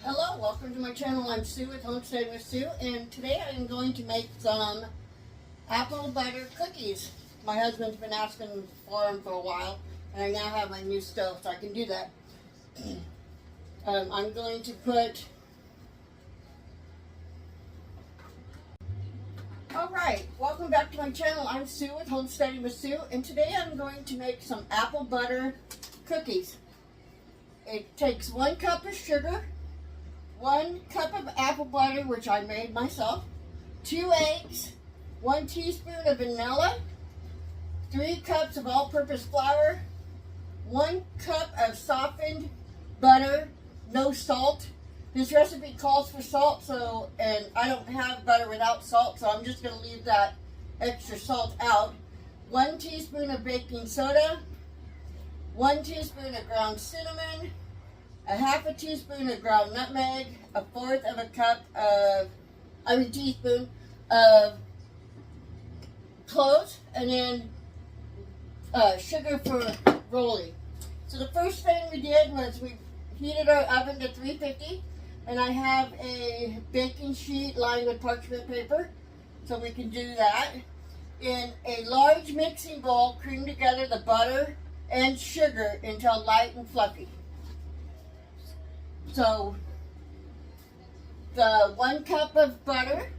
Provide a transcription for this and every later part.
Hello, welcome to my channel. I'm Sue with Homestead with Sue, and today I'm going to make some apple butter cookies. My husband's been asking for them for a while, and I now have my new stove, so I can do that. I'm going to put... Alright, welcome back to my channel. I'm Sue with Homesteading with Sue, and today I'm going to make some apple butter cookies. It takes 1 cup of sugar, 1 cup of apple butter, which I made myself, 2 eggs, 1 teaspoon of vanilla, 3 cups of all-purpose flour, 1 cup of softened butter, no salt. This recipe calls for salt, and I don't have butter without salt, so I'm just going to leave that extra salt out. 1 teaspoon of baking soda, 1 teaspoon of ground cinnamon, a half a teaspoon of ground nutmeg, a fourth of a teaspoon of cloves, and then sugar for rolling. So the first thing we did was we heated our oven to 350, and I have a baking sheet lined with parchment paper, so we can do that. In a large mixing bowl, cream together the butter and sugar until light and fluffy. So the 1 cup of butter,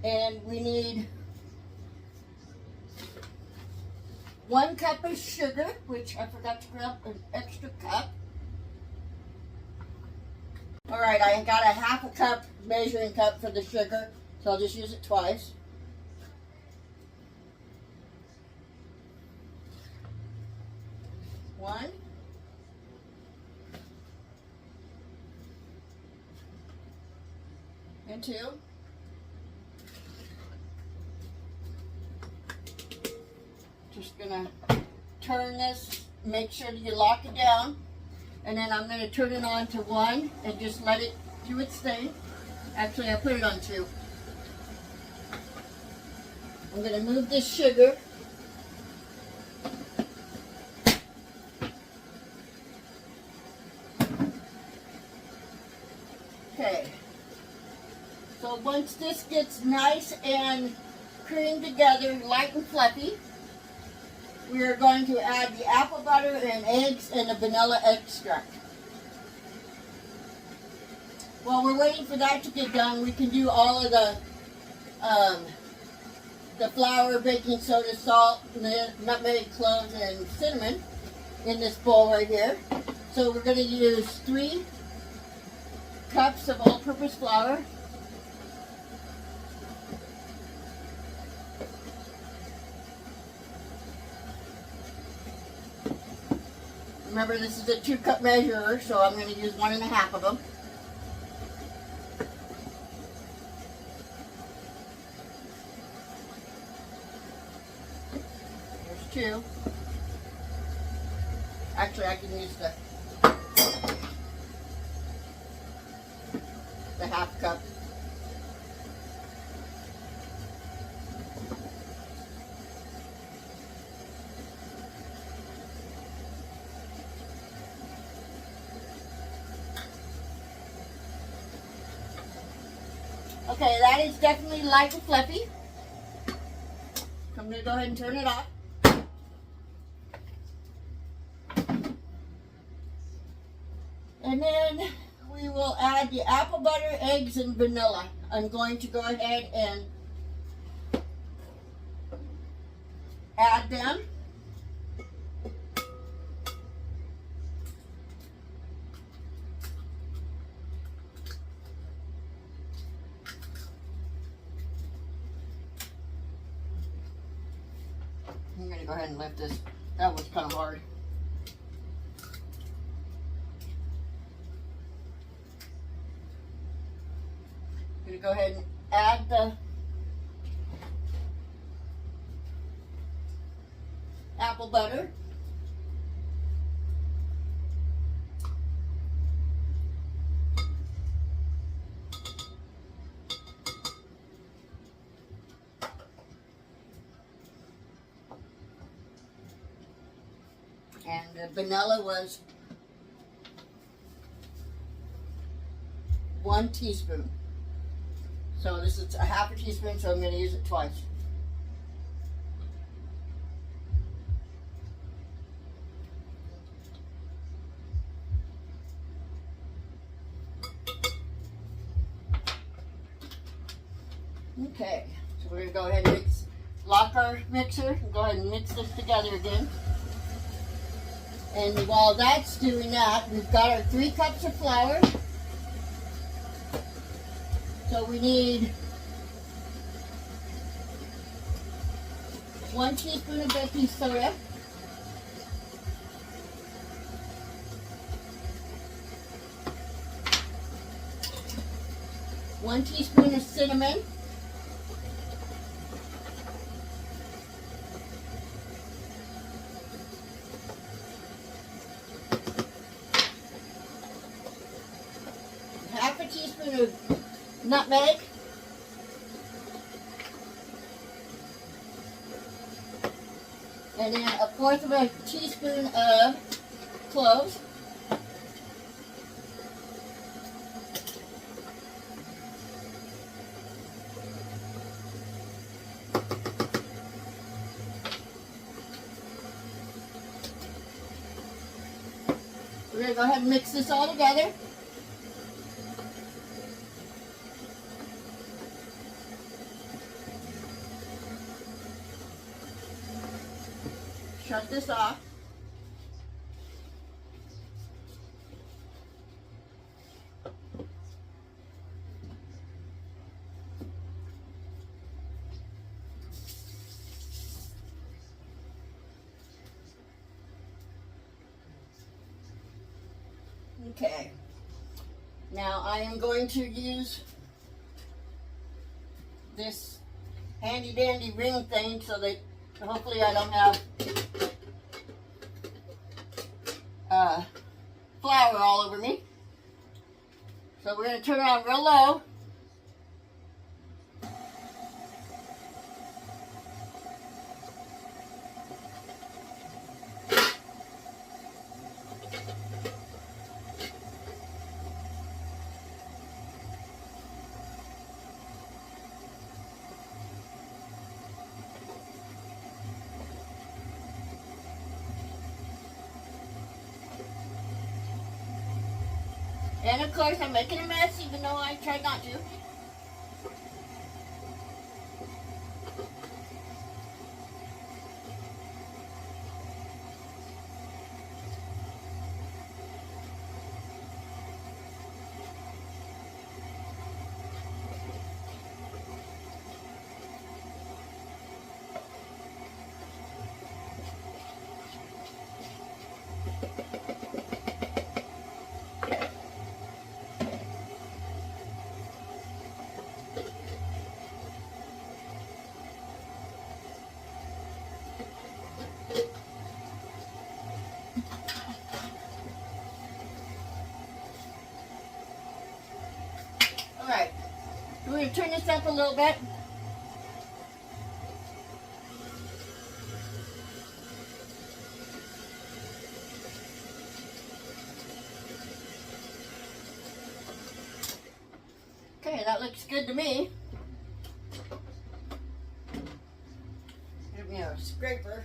and we need 1 cup of sugar, which I forgot to grab an extra cup. All right, I got a half a cup measuring cup for the sugar, so I'll just use it twice. One. And 2. Just gonna turn this, make sure that you lock it down. And then I'm going to turn it on to 1 and just let it do its thing. Actually, I put it on 2. I'm going to move this sugar. Okay. So once this gets nice and creamed together, light and fluffy, we are going to add the apple butter and eggs and the vanilla extract. While we're waiting for that to get done, we can do all of the flour, baking soda, salt, nutmeg, cloves, and cinnamon in this bowl right here. So we're going to use 3 cups of all-purpose flour. Remember, this is a 2-cup measure, so I'm going to use 1.5 of them. There's 2. Actually, I can use the half cup. Okay, that is definitely light and fluffy. I'm going to go ahead and turn it off. And then we will add the apple butter, eggs, and vanilla. I'm going to go ahead and add them. I'm going to go ahead and lift this. That was kind of hard. I'm going to go ahead and add the apple butter. And the vanilla was 1 teaspoon. So this is a half a teaspoon, so I'm going to use it twice. Okay, so we're going to go ahead and lock our mixer and go ahead and mix this together again. And while that's doing that, we've got our 3 cups of flour. So we need 1 teaspoon of baking soda, 1 teaspoon of cinnamon, 1/2 teaspoon of nutmeg, and then 1/4 teaspoon of cloves. We're going to go ahead and mix this all together. Shut this off. Okay. Now I am going to use this handy dandy ring thing so that hopefully I don't have flour all over me. So we're going to turn it on real low. And of course I'm making a mess even though I tried not to. Alright, we're going to turn this up a little bit. Okay, that looks good to me. Give me a scraper.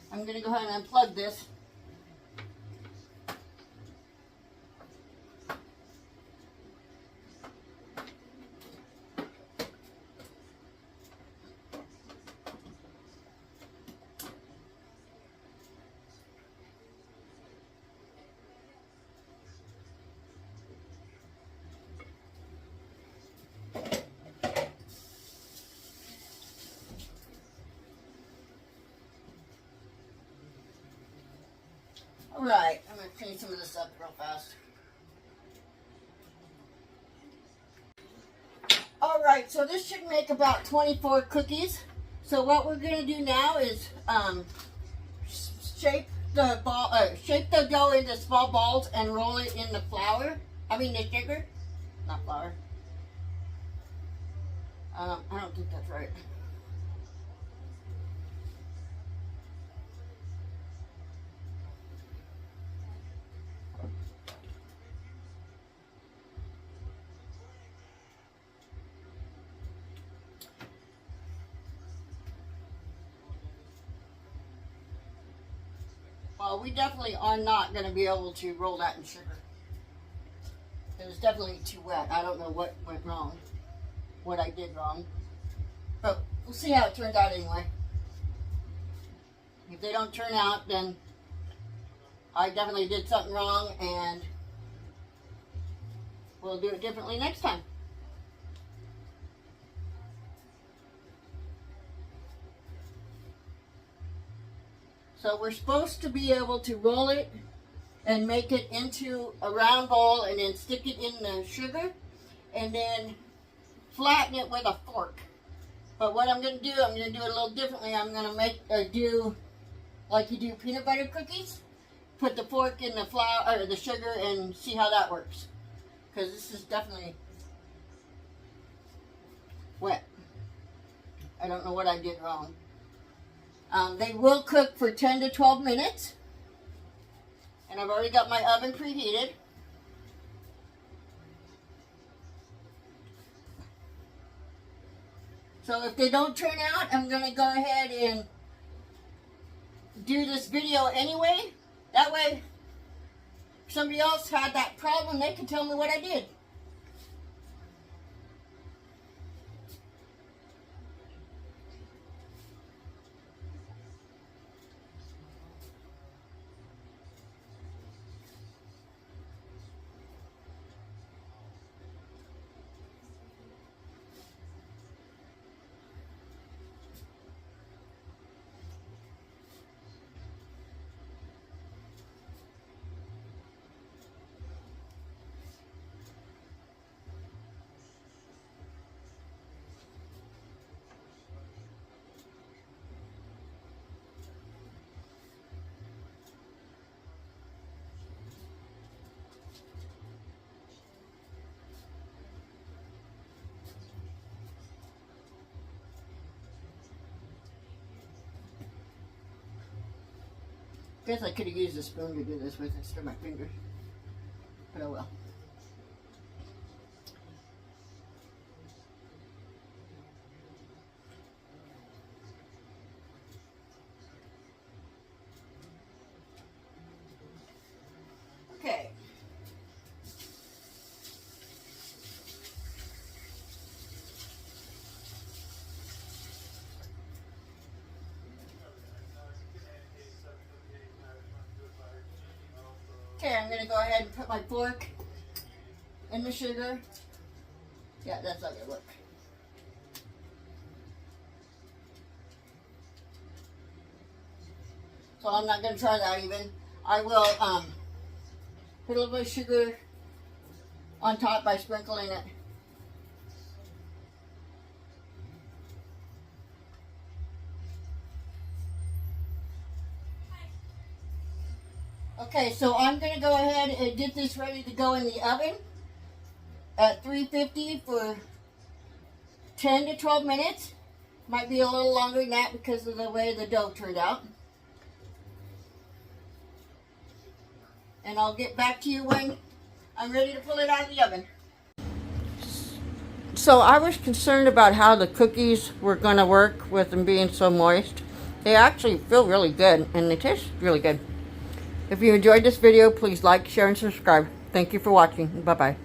I'm going to go ahead and unplug this. Alright, I'm going to clean some of this up real fast. Alright, so this should make about 24 cookies. So what we're going to do now is shape the dough into small balls and roll it in the the sugar. Not flour. I don't think that's right. Well, we definitely are not going to be able to roll that in sugar. It was definitely too wet. I don't know what went wrong, what I did wrong. But we'll see how it turns out anyway. If they don't turn out, then I definitely did something wrong, and we'll do it differently next time. So we're supposed to be able to roll it and make it into a round ball and then stick it in the sugar and then flatten it with a fork. But what I'm going to do, I'm going to do it a little differently. I'm going to do like you do peanut butter cookies. Put the fork in the flour or the sugar and see how that works. Because this is definitely wet. I don't know what I did wrong. They will cook for 10 to 12 minutes. And I've already got my oven preheated. So if they don't turn out, I'm going to go ahead and do this video anyway. That way, if somebody else had that problem, they can tell me what I did. Guess I could have used a spoon to do this with instead of my finger, but oh well. Okay. Okay, I'm going to go ahead and put my fork in the sugar. Yeah, that's not going to work. So I'm not going to try that even. I will put a little bit of sugar on top by sprinkling it. Okay, so I'm going to go ahead and get this ready to go in the oven at 350 for 10 to 12 minutes. Might be a little longer than that because of the way the dough turned out. And I'll get back to you when I'm ready to pull it out of the oven. So I was concerned about how the cookies were going to work with them being so moist. They actually feel really good and they taste really good. If you enjoyed this video, please like, share, and subscribe. Thank you for watching. Bye-bye.